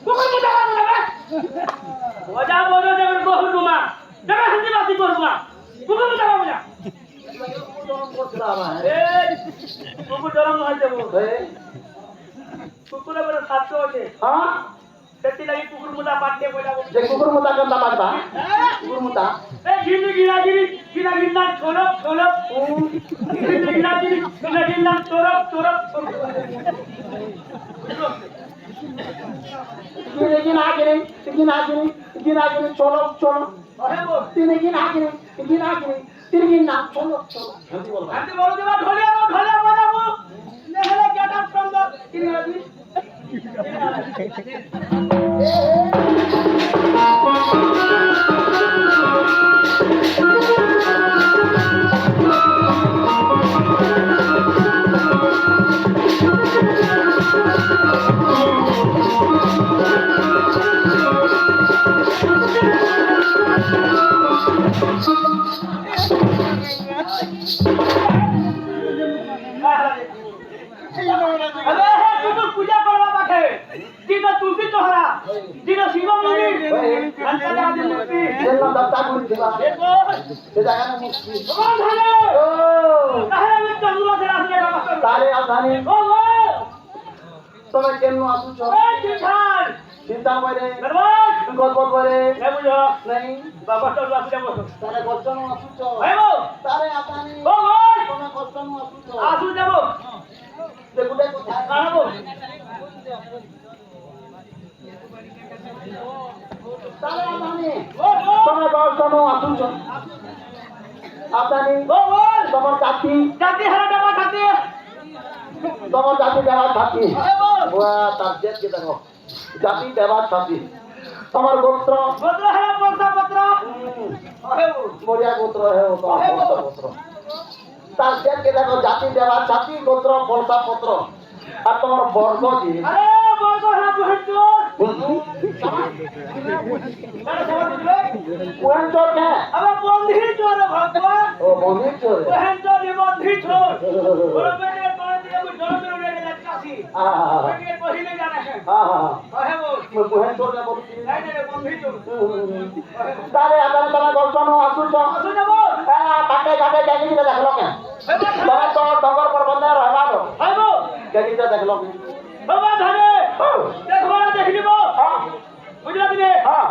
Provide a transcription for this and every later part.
কুকুর মুতা বাবু যাবে ওজা বড় যাবে বহু রুমা যাবে হিন্দি বাসি করবা কুকুর মুতা বাবু যা কুকুর জরম হয় যাবো কুকুরে বড় স্বাস্থ্য আছে হ্যাঁ সেটি লাগি কুকুর মুতা পাটে বইলা যে কুকুর মুতা কেনটা পারবা কুকুর মুতা এই গিনি গিনা গিনা ছোলপ ছোলপ গিনা গিনা চোরপ চোরপ গিনা গিনি চলো চলো তিনি গিনা গিনি তিনি গিনা চলো চলো হিন্দি বলবা আমি বড় দেবা ঢোলিয়া বাজাবো নেহলে কেটা সুন্দর কিনা দি पूजा करवा पाठे दिन तुलसी तोहरा दिन शिव मंदिर अंतरा दिन मूर्ति जेला दत्ता गुरु दिवा देखो से जागा ना मुक्ति भगवान धाने ओ काहे में चंदुला से रात बाबा तारे आधानी ओ तमे केनु आसुछ ए चिठान चिंता करे गरबाज गलबत करे ए बुझो नहीं बाबा तो रात जाबो तारे कष्टनु आसुछ हे वो तारे आधानी ओ तमे कष्टनु आसुछ आसु जाबो देखुटे कोथा काबो तारे आधानी ओ तमे कष्टनु आसुछ आधानी ओ तमर जाति जाति हरा डबा खाते तमर जाति देवा जाति हे वो वाह तार जेत के देखो जाति देवा जाति तमर गोत्र गोत्र है पत्र पत्र हे वो मोरिया गोत्र है वो तो गोत्र तार जेत के देखो जाति देवा जाति गोत्र फलसा पत्र আর তোমার বর্গ কি अरे बर्ग है बहनचोर কোন চোর কে अबे बंधी चोर है भगवान ও বন্ধি চোর बहनचोर ये बंधी चोर बोलो बेटे तोरे दिए कोई जड़ में उड़े गया कासी बेटे पहिले जाना है है वो কোন চোর কে বলছি नहीं नहीं बंधी चोर তারে আদান তোমার গল্পন আসুছ असु जाबो কাটে কাটে জানি কি দেখলো কে তোমার তো ডঙ্গর পর বন্ধ রহবালো है वो জানি তো দেখলো बाबा धने देखो ना देख लिबो হ্যাঁ बुझला कि नहीं হ্যাঁ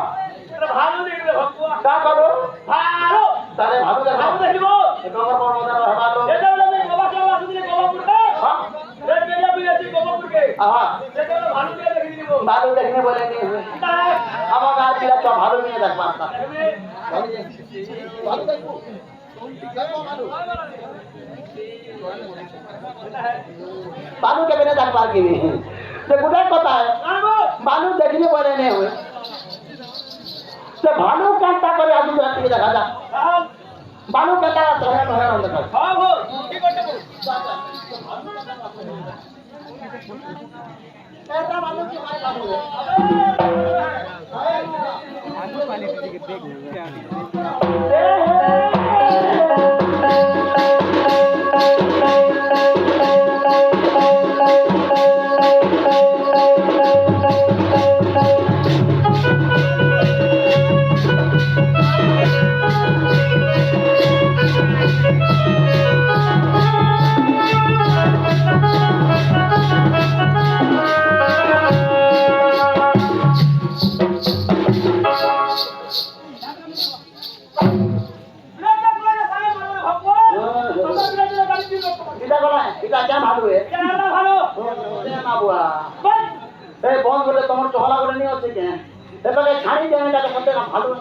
तेरा भालू देख ले भगवान তা করো भालू তারে ভালো দেখো भालू देख लिबो ডঙ্গর পর বন্ধ রহবালো ये तो बोले बाबा के बाबा सुन ले गोवापुर का হ্যাঁ रे बेला भी ऐसी गोवापुर के আহা ये तो भालू के देख लिबो ভালো দেখনে বলে নি আমার গাছ দিলা তো ভালো নিয়ে দেখবা ভালো দেখো बालू के बिना देख पार की नहीं तो गुडे पता है बालू देखने वाले नहीं हुए तो भालू कांटा करे आदमी रात के देखा जा बालू कांटा धरे धरे हम देखा हां हो की करते बोल ऐसा बालू की मार बालू है आलू पानी देख क्या क्या भालू है केना भालो ना बुआ ए फोन बोले तुम चहला बोले नहीं होते के ए पहले खाड़ी देने का कहते ना भालू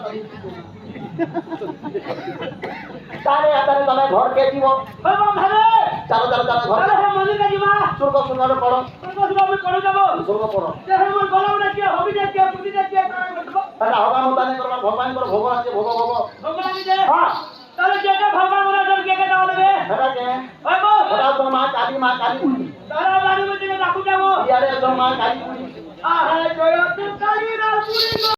तारे आतारे तमे घर के जीवो बाबा भाले चलो चलो चलो घर चलो हम मंदिर का जीवा सुरग सुनारो पड़ो तो सुनो भी पड़ जाबो सुरग पड़ो जे हम गलाव ने के होबी जे के पुती जे के करबो अरे हवा मुताने करबा भगवान को भोग আছে भोग भोग भगवान जी हां তাহলে যে যে ভগবান বলে ডর কে দাও দেবে হেরা কে ওই গো ওরা তো মা কালী তারা বাড়ি মধ্যে রাখু যাবো ইয়ারে তো মা কালী আ হ্যাঁ জয় কালী রাজপুরি